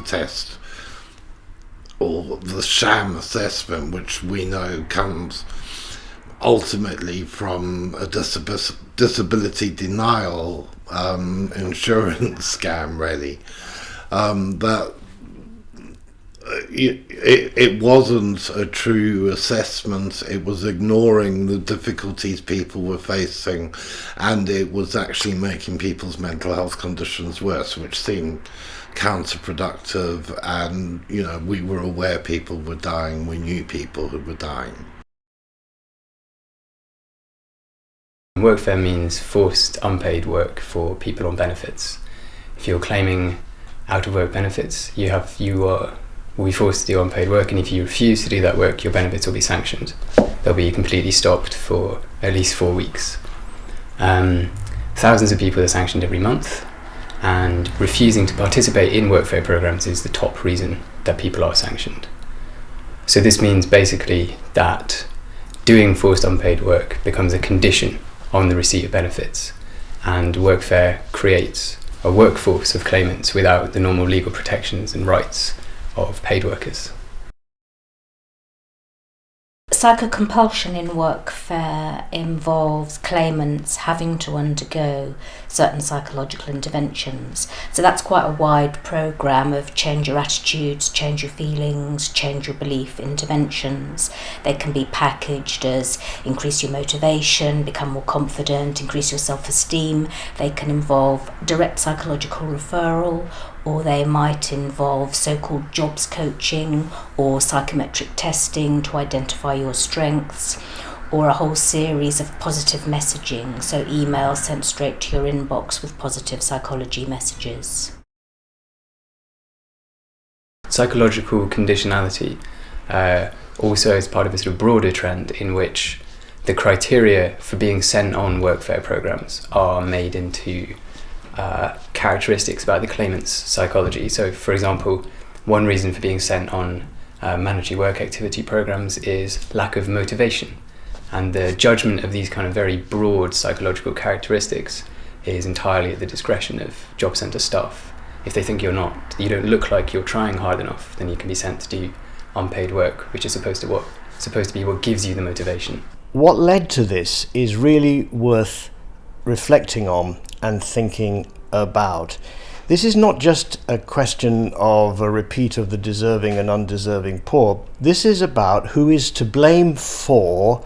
test, or the sham assessment, which we know comes ultimately from a disability denial insurance scam, really. That it wasn't a true assessment. It was ignoring the difficulties people were facing, and it was actually making people's mental health conditions worse, which seemed counterproductive. And we were aware people were dying. We knew people who were dying. Workfare means forced unpaid work for people on benefits. If you're claiming out-of-work benefits, will be forced to do unpaid work, and if you refuse to do that work, your benefits will be sanctioned. They'll be completely stopped for at least 4 weeks. Thousands of people are sanctioned every month, and refusing to participate in workfare programs is the top reason that people are sanctioned. So this means basically that doing forced unpaid work becomes a condition on the receipt of benefits, and workfare creates a workforce of claimants without the normal legal protections and rights of paid workers. Psychocompulsion in workfare involves claimants having to undergo certain psychological interventions. So that's quite a wide programme of change your attitudes, change your feelings, change your belief interventions. They can be packaged as increase your motivation, become more confident, increase your self-esteem. They can involve direct psychological referral, or they might involve so-called jobs coaching or psychometric testing to identify your strengths, or a whole series of positive messaging, so emails sent straight to your inbox with positive psychology messages. Psychological conditionality also is part of a sort of broader trend in which the criteria for being sent on workfare programs are made into characteristics about the claimant's psychology. So, for example, one reason for being sent on mandatory work activity programs is lack of motivation, and the judgment of these kind of very broad psychological characteristics is entirely at the discretion of job centre staff. If they think you don't look like you're trying hard enough, then you can be sent to do unpaid work, which is supposed to be what gives you the motivation. What led to this is really worth reflecting on and thinking about. This is not just a question of a repeat of the deserving and undeserving poor. This is about who is to blame for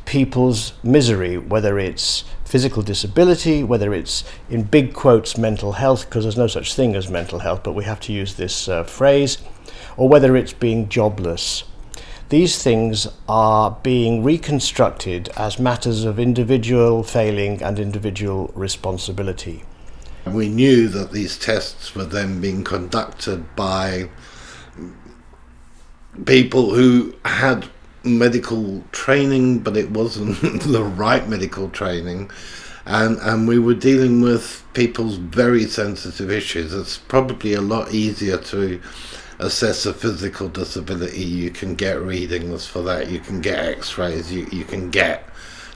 people's misery, whether it's physical disability, whether it's, in big quotes, mental health, because there's no such thing as mental health, but we have to use this phrase, or whether it's being jobless. These things are being reconstructed as matters of individual failing and individual responsibility. We knew that these tests were then being conducted by people who had medical training, but it wasn't the right medical training, and we were dealing with people's very sensitive issues. It's probably a lot easier to assess a physical disability. You can get readings for that, you can get x-rays, you can get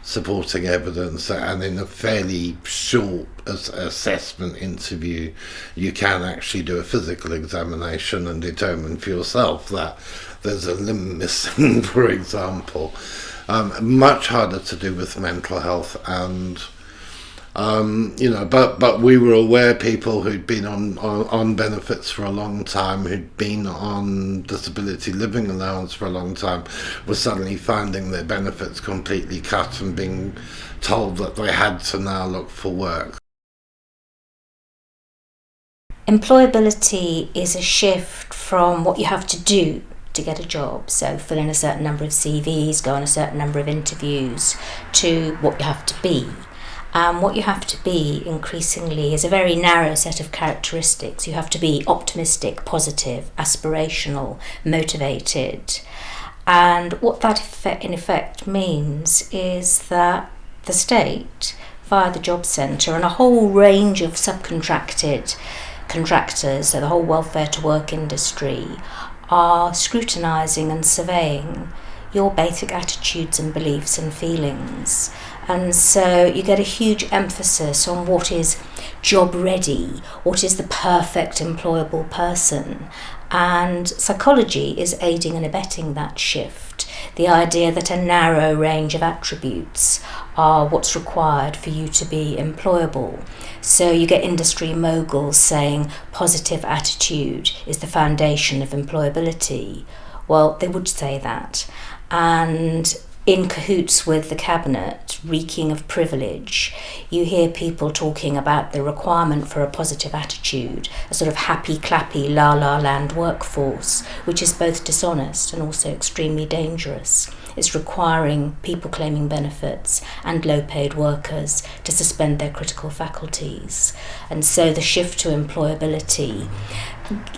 supporting evidence, and in a fairly short assessment interview you can actually do a physical examination and determine for yourself that there's a limb missing, for example. Much harder to do with mental health, and but we were aware people who'd been on benefits for a long time, who'd been on disability living allowance for a long time, were suddenly finding their benefits completely cut and being told that they had to now look for work. Employability is a shift from what you have to do to get a job, so fill in a certain number of CVs, go on a certain number of interviews, to what you have to be. What you have to be increasingly is a very narrow set of characteristics. You have to be optimistic, positive, aspirational, motivated. And what that in effect means is that the state, via the job centre, and a whole range of subcontracted contractors, so the whole welfare to work industry, are scrutinising and surveying your basic attitudes and beliefs and feelings. And so you get a huge emphasis on what is job ready, what is the perfect employable person. And psychology is aiding and abetting that shift. The idea that a narrow range of attributes are what's required for you to be employable. So you get industry moguls saying positive attitude is the foundation of employability. Well, they would say that. And in cahoots with the cabinet, reeking of privilege, you hear people talking about the requirement for a positive attitude, a sort of happy, clappy, la-la land workforce, which is both dishonest and also extremely dangerous. It's requiring people claiming benefits and low-paid workers to suspend their critical faculties. And so the shift to employability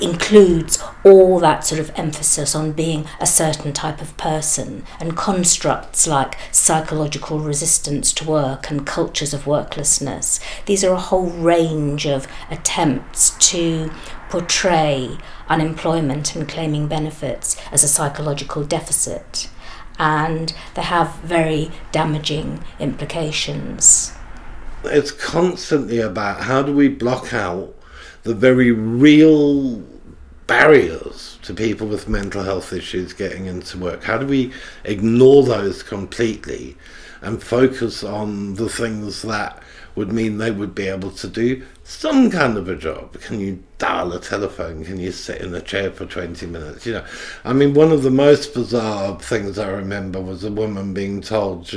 includes all that sort of emphasis on being a certain type of person, and constructs like psychological resistance to work and cultures of worklessness. These are a whole range of attempts to portray unemployment and claiming benefits as a psychological deficit, and they have very damaging implications. It's constantly about how do we block out the very real barriers to people with mental health issues getting into work. How do we ignore those completely and focus on the things that would mean they would be able to do some kind of a job? Can you dial a telephone? Can you sit in a chair for 20 minutes? I mean, one of the most bizarre things I remember was a woman being told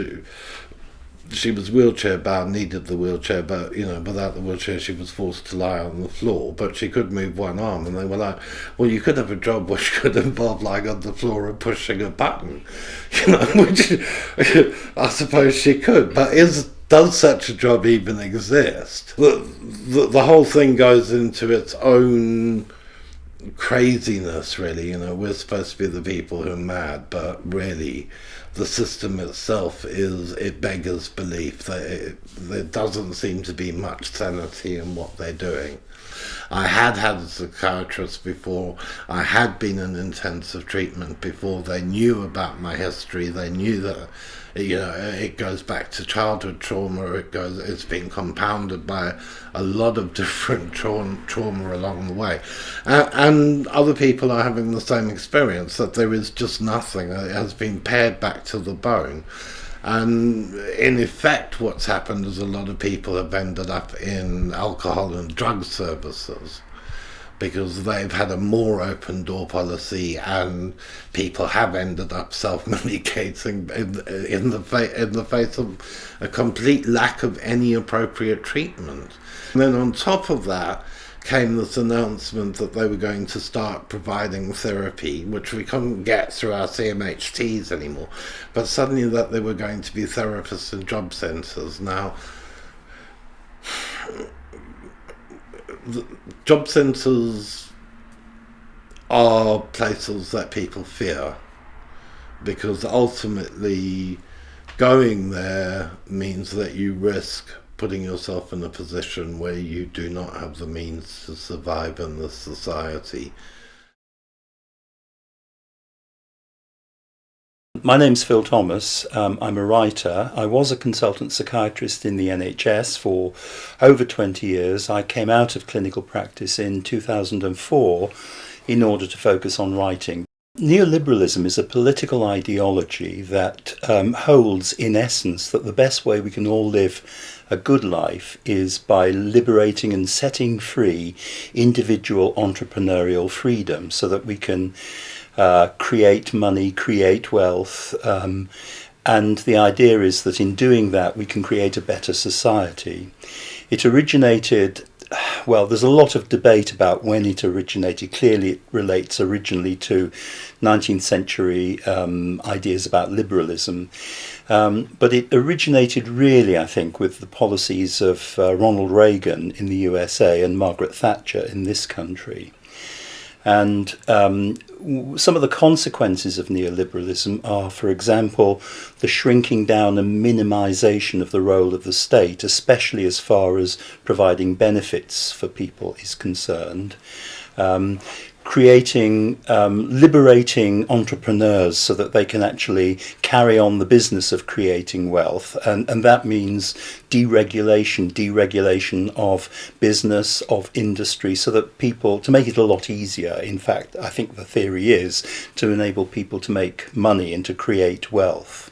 she was wheelchair bound, needed the wheelchair, but without the wheelchair she was forced to lie on the floor, but she could move one arm, and they were like, well, you could have a job which could involve lying on the floor and pushing a button, which I suppose she could, but does such a job even exist? The whole thing goes into its own craziness, really. We're supposed to be the people who are mad, but really the system itself it beggars belief. There doesn't seem to be much sanity in what they're doing. I had a psychiatrist before. I had been in intensive treatment before. They knew about my history. They knew that it goes back to childhood trauma. It's been compounded by a lot of different trauma along the way, and other people are having the same experience, that there is just nothing. It has been pared back to the bone. And in effect, what's happened is a lot of people have ended up in alcohol and drug services because they've had a more open door policy, and people have ended up self-medicating in the face of a complete lack of any appropriate treatment. And then on top of that came this announcement that they were going to start providing therapy, which we couldn't get through our CMHTs anymore, but suddenly that there were going to be therapists in job centres. Now, the job centres are places that people fear, because ultimately going there means that you risk putting yourself in a position where you do not have the means to survive in this society. My name's Phil Thomas. I'm a writer. I was a consultant psychiatrist in the NHS for over 20 years. I came out of clinical practice in 2004 in order to focus on writing. Neoliberalism is a political ideology that holds, in essence, that the best way we can all live a good life is by liberating and setting free individual entrepreneurial freedom, so that we can create money, create wealth, and the idea is that in doing that we can create a better society. It originated, well, there's a lot of debate about when it originated. Clearly it relates originally to 19th century ideas about liberalism, but it originated really, I think, with the policies of Ronald Reagan in the USA and Margaret Thatcher in this country. And some of the consequences of neoliberalism are, for example, the shrinking down and minimisation of the role of the state, especially as far as providing benefits for people is concerned. creating, liberating entrepreneurs so that they can actually carry on the business of creating wealth. And that means deregulation of business, of industry, so that people, to make it a lot easier, in fact, I think the theory is to enable people to make money and to create wealth.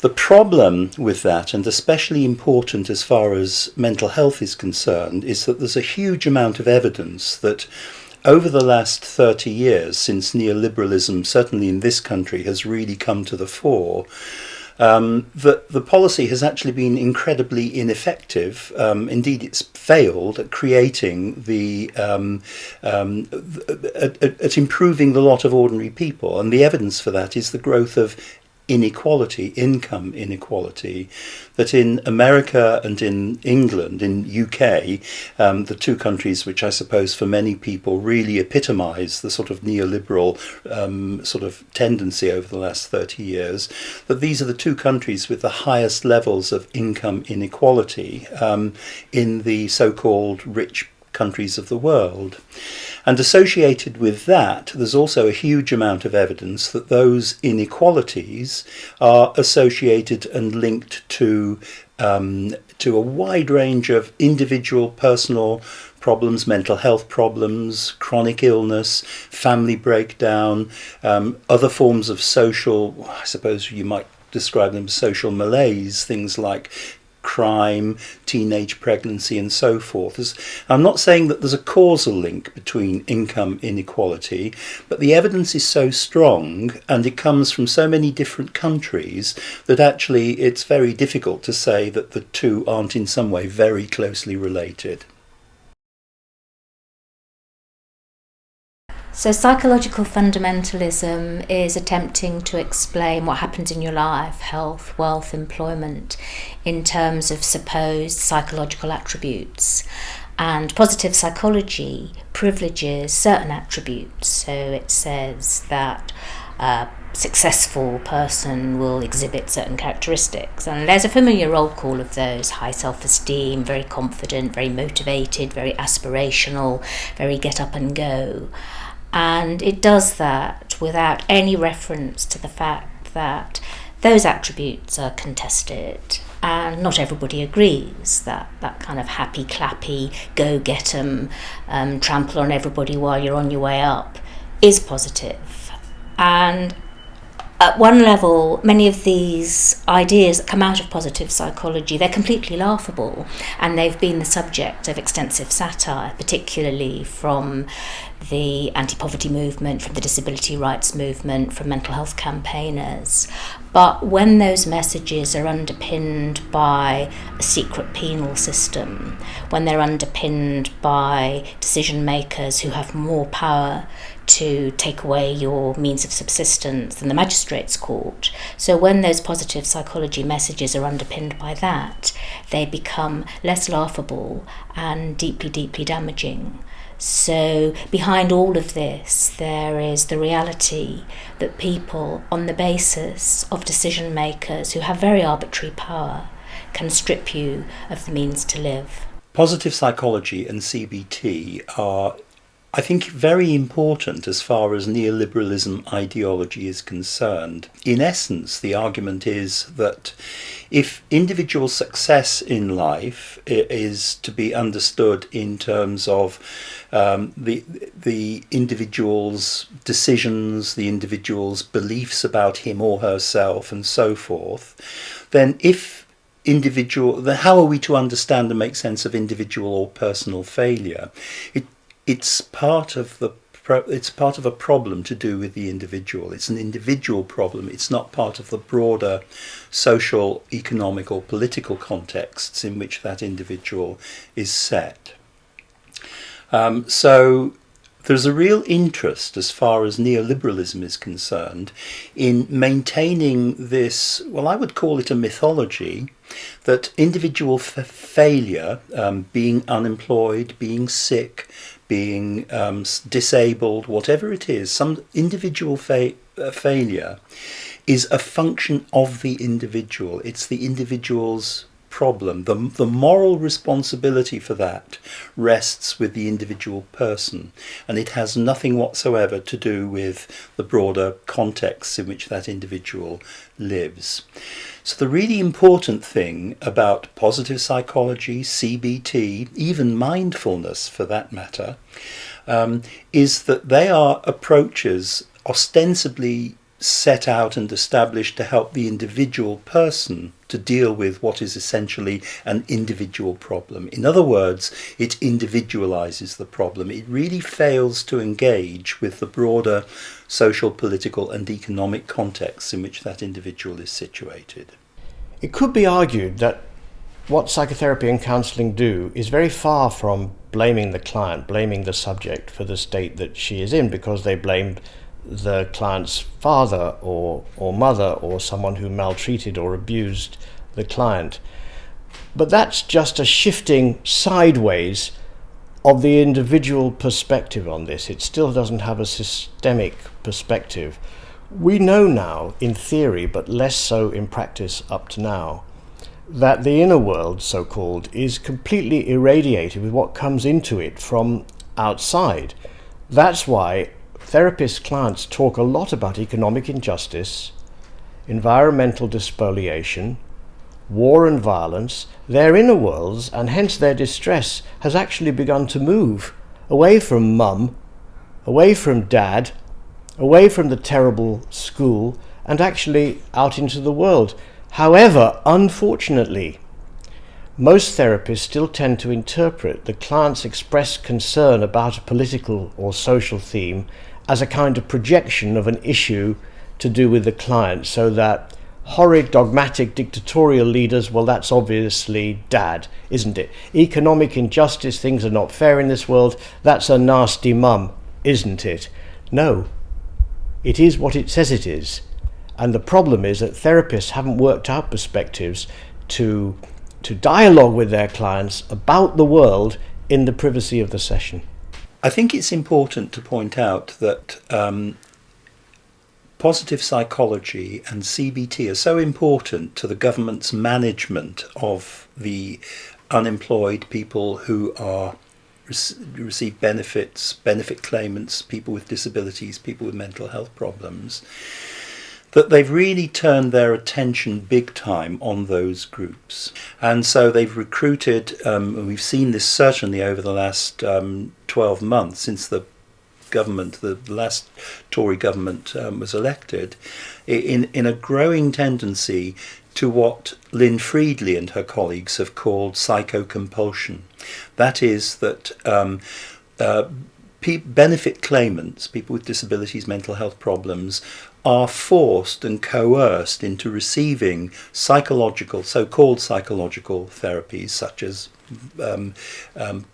The problem with that, and especially important as far as mental health is concerned, is that there's a huge amount of evidence that over the last 30 years, since neoliberalism, certainly in this country, has really come to the fore, that the policy has actually been incredibly ineffective. Indeed, it's failed at creating at improving the lot of ordinary people. And the evidence for that is the growth of inequality, income inequality, that in America and in England, in UK, the two countries which I suppose for many people really epitomise the sort of neoliberal sort of tendency over the last 30 years, that these are the two countries with the highest levels of income inequality in the so-called rich countries of the world. And associated with that, there's also a huge amount of evidence that those inequalities are associated and linked to a wide range of individual, personal problems, mental health problems, chronic illness, family breakdown, other forms of social, I suppose you might describe them as social malaise, things like crime, teenage pregnancy, and so forth. I'm not saying that there's a causal link between income inequality, but the evidence is so strong and it comes from so many different countries that actually it's very difficult to say that the two aren't in some way very closely related. So psychological fundamentalism is attempting to explain what happens in your life, health, wealth, employment, in terms of supposed psychological attributes. And positive psychology privileges certain attributes. So it says that a successful person will exhibit certain characteristics. And there's a familiar roll call of those: high self-esteem, very confident, very motivated, very aspirational, very get up and go. And it does that without any reference to the fact that those attributes are contested and not everybody agrees that that kind of happy clappy go get 'em, trample on everybody while you're on your way up is positive. And at one level, many of these ideas that come out of positive psychology, they're completely laughable, and they've been the subject of extensive satire, particularly from the anti-poverty movement, from the disability rights movement, from mental health campaigners. But when those messages are underpinned by a secret penal system, when they're underpinned by decision makers who have more power to take away your means of subsistence than the magistrates' court. So when those positive psychology messages are underpinned by that, they become less laughable and deeply, deeply damaging. So behind all of this, there is the reality that people, on the basis of decision makers who have very arbitrary power, can strip you of the means to live. Positive psychology and CBT are, I think, very important as far as neoliberalism ideology is concerned. In essence, the argument is that if individual success in life is to be understood in terms of the individual's decisions, the individual's beliefs about him or herself, and so forth, then then how are we to understand and make sense of individual or personal failure? It's part of a problem to do with the individual. It's an individual problem. It's not part of the broader social, economic, or political contexts in which that individual is set. So there's a real interest, as far as neoliberalism is concerned, in maintaining this, well, I would call it a mythology, that individual failure, being unemployed, being sick, being disabled, whatever it is, some individual failure is a function of the individual. It's the individual's problem, the moral responsibility for that rests with the individual person, and it has nothing whatsoever to do with the broader context in which that individual lives. So the really important thing about positive psychology, CBT, even mindfulness for that matter, is that they are approaches ostensibly set out and established to help the individual person to deal with what is essentially an individual problem. In other words, it individualizes the problem. It really fails to engage with the broader social, political and economic contexts in which that individual is situated. It could be argued that what psychotherapy and counselling do is very far from blaming the client, blaming the subject for the state that she is in, because they blamed the client's father or mother or someone who maltreated or abused the client. But that's just a shifting sideways of the individual perspective on this. It still doesn't have a systemic perspective. We know now, in theory, but less so in practice up to now, that the inner world, so-called, is completely irradiated with what comes into it from outside. That's why therapist clients talk a lot about economic injustice, environmental despoliation, war and violence. Their inner worlds, and hence their distress, has actually begun to move away from mum, away from dad, away from the terrible school, and actually out into the world. However, unfortunately, most therapists still tend to interpret the client's expressed concern about a political or social theme as a kind of projection of an issue to do with the client, so that horrid, dogmatic, dictatorial leaders, well, that's obviously dad, isn't it? Economic injustice, things are not fair in this world, that's a nasty mum, isn't it? No, it is what it says it is. And the problem is that therapists haven't worked out perspectives to dialogue with their clients about the world in the privacy of the session. I think it's important to point out that positive psychology and CBT are so important to the government's management of the unemployed, people who are receive benefits, benefit claimants, people with disabilities, people with mental health problems, that they've really turned their attention big time on those groups. And so they've recruited, and we've seen this certainly over the last 12 months since the government, the last Tory government was elected, in a growing tendency to what Lene and her colleagues have called psychocompulsion. That is that benefit claimants, people with disabilities, mental health problems, are forced and coerced into receiving psychological, so-called psychological therapies such as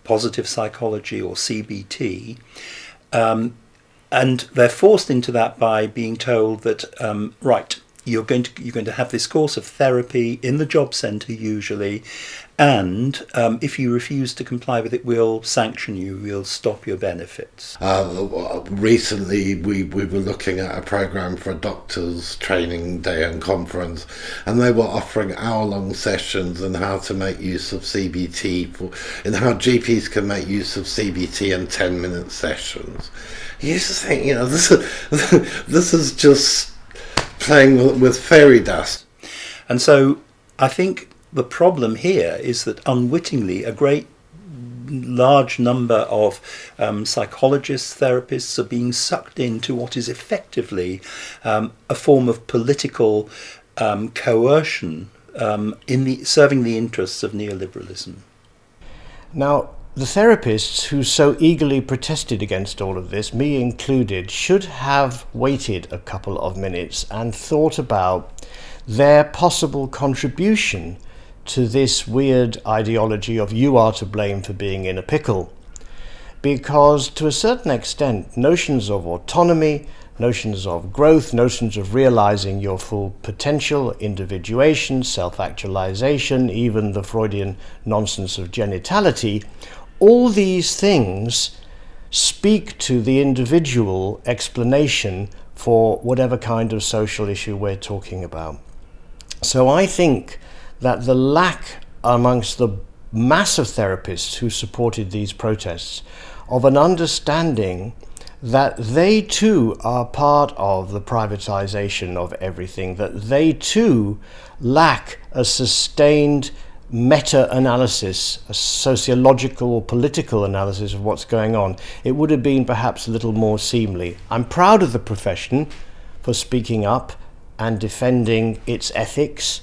positive psychology or CBT, and they're forced into that by being told that right, you're going to have this course of therapy in the job centre usually, and if you refuse to comply with it, we'll sanction you, we'll stop your benefits. Recently we were looking at a programme for a doctors training day and conference, and they were offering hour-long sessions on how to make use of CBT, and how GPs can make use of CBT in 10-minute sessions. You just think, this is just playing with fairy dust. And so I think the problem here is that unwittingly a great large number of psychologists, therapists are being sucked into what is effectively a form of political coercion serving the interests of neoliberalism. Now, the therapists who so eagerly protested against all of this, me included, should have waited a couple of minutes and thought about their possible contribution to this weird ideology of you are to blame for being in a pickle. Because to a certain extent, notions of autonomy, notions of growth, notions of realizing your full potential, individuation, self-actualization, even the Freudian nonsense of genitality, all these things speak to the individual explanation for whatever kind of social issue we're talking about. So I think that the lack amongst the mass of therapists who supported these protests of an understanding that they too are part of the privatization of everything, that they too lack a sustained meta-analysis, a sociological or political analysis of what's going on. It would have been perhaps a little more seemly. I'm proud of the profession for speaking up and defending its ethics,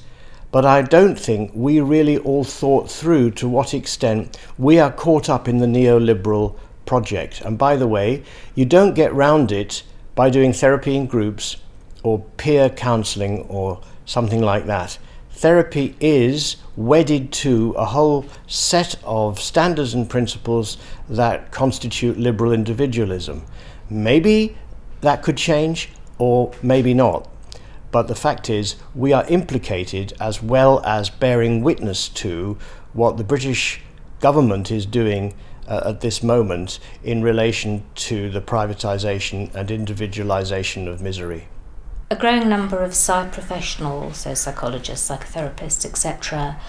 but I don't think we really all thought through to what extent we are caught up in the neoliberal project. And by the way, you don't get round it by doing therapy in groups or peer counselling or something like that. Therapy is wedded to a whole set of standards and principles that constitute liberal individualism. Maybe that could change, or maybe not. But the fact is, we are implicated as well as bearing witness to what the British government is doing at this moment in relation to the privatisation and individualisation of misery. A growing number of psych professionals, so psychologists, psychotherapists, etc.,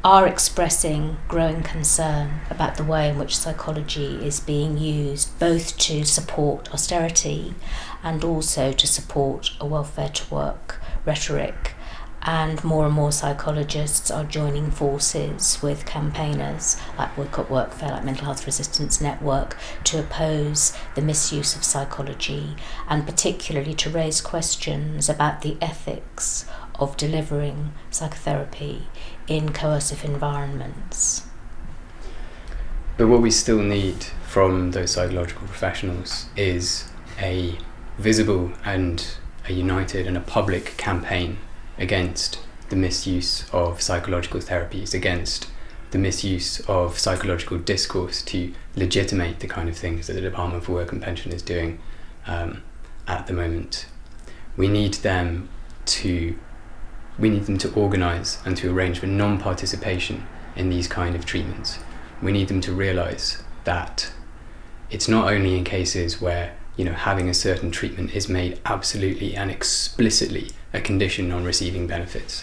are expressing growing concern about the way in which psychology is being used, both to support austerity and also to support a welfare to work rhetoric. And more psychologists are joining forces with campaigners like Workfare, like Mental Health Resistance Network, to oppose the misuse of psychology and particularly to raise questions about the ethics of delivering psychotherapy in coercive environments. But what we still need from those psychological professionals is a visible and a united and a public campaign against the misuse of psychological therapies, against the misuse of psychological discourse to legitimate the kind of things that the Department for Work and Pension is doing at the moment. We need them to organise and to arrange for non-participation in these kind of treatments. We need them to realise that it's not only in cases where having a certain treatment is made absolutely and explicitly a condition on receiving benefits.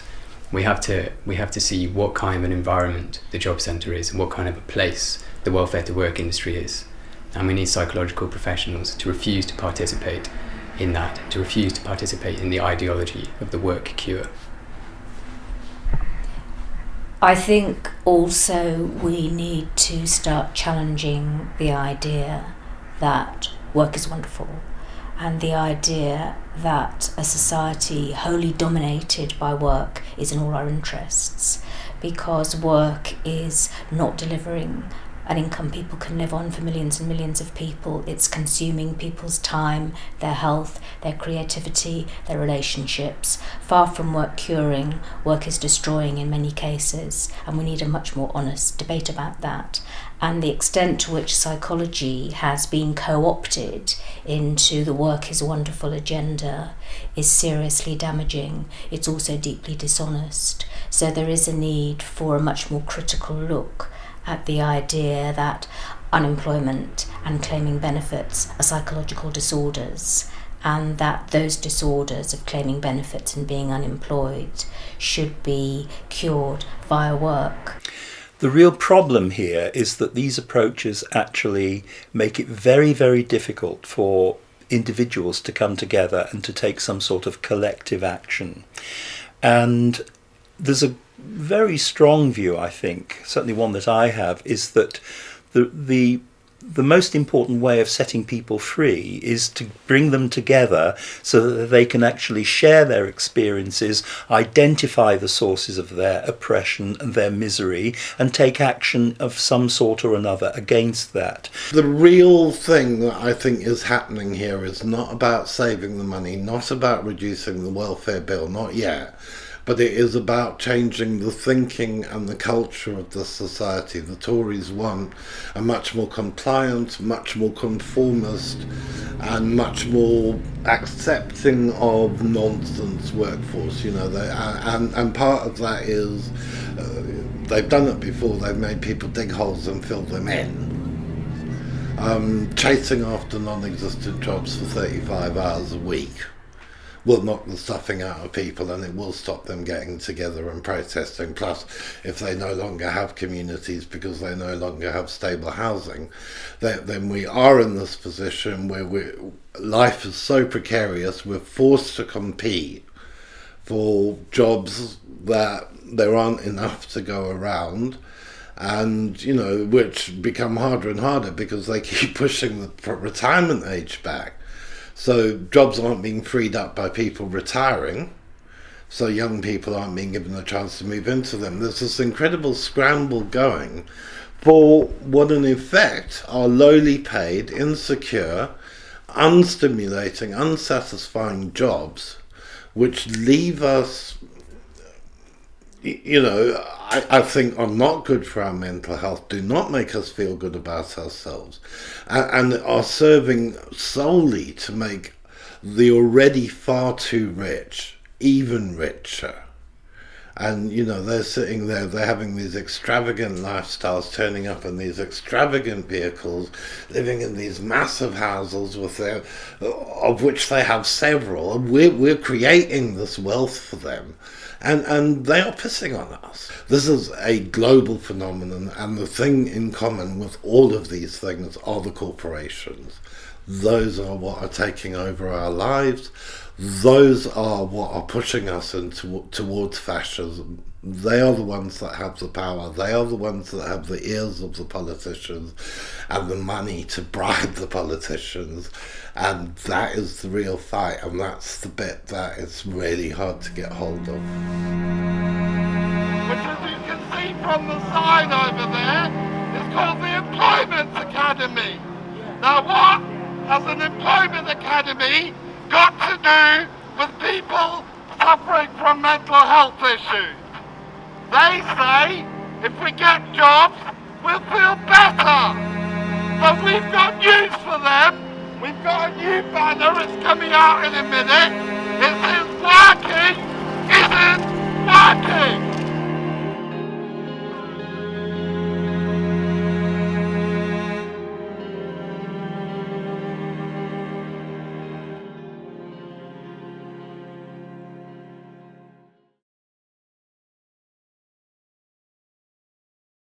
We have to see what kind of an environment the job centre is and what kind of a place the welfare to work industry is. And we need psychological professionals to refuse to participate in that, to refuse to participate in the ideology of the work cure. I think also we need to start challenging the idea that work is wonderful, and the idea that a society wholly dominated by work is in all our interests, because work is not delivering an income people can live on for millions and millions of people. It's consuming people's time, their health, their creativity, their relationships. Far from work curing, work is destroying in many cases, and we need a much more honest debate about that. And the extent to which psychology has been co-opted into the work is wonderful agenda is seriously damaging. It's also deeply dishonest. So there is a need for a much more critical look at the idea that unemployment and claiming benefits are psychological disorders, and that those disorders of claiming benefits and being unemployed should be cured via work. The real problem here is that these approaches actually make it very, very difficult for individuals to come together and to take some sort of collective action. And there's a very strong view, I think, certainly one that I have, is that the most important way of setting people free is to bring them together so that they can actually share their experiences, identify the sources of their oppression and their misery, and take action of some sort or another against that. The real thing that I think is happening here is not about saving the money, not about reducing the welfare bill, not yet. But it is about changing the thinking and the culture of the society. The Tories want a much more compliant, much more conformist, and much more accepting of nonsense workforce. And part of that is they've done it before. They've made people dig holes and fill them in, chasing after non-existent jobs for 35 hours a week, will knock the stuffing out of people, and it will stop them getting together and protesting. Plus, if they no longer have communities because they no longer have stable housing, then we are in this position where life is so precarious, we're forced to compete for jobs that there aren't enough to go around, and which become harder and harder because they keep pushing the retirement age back. So jobs aren't being freed up by people retiring, so young people aren't being given a chance to move into them. There's this incredible scramble going for what in effect are lowly paid, insecure, unstimulating, unsatisfying jobs, which leave us, I think are not good for our mental health, do not make us feel good about ourselves, and are serving solely to make the already far too rich even richer. And, they're sitting there, they're having these extravagant lifestyles, turning up in these extravagant vehicles, living in these massive houses of which they have several, and we're creating this wealth for them. And they are pissing on us. This is a global phenomenon, and the thing in common with all of these things are the corporations. Those are what are taking over our lives. Those are what are pushing us towards fascism. They are the ones that have the power. They are the ones that have the ears of the politicians and the money to bribe the politicians. And that is the real fight, and that's the bit that is really hard to get hold of. Which, as you can see from the sign over there, is called the Employment Academy. Now what has an Employment Academy got to do with people suffering from mental health issues? They say if we get jobs, we'll feel better. But we've got news for them. We've got a new banner, it's coming out in a minute. It says working isn't working.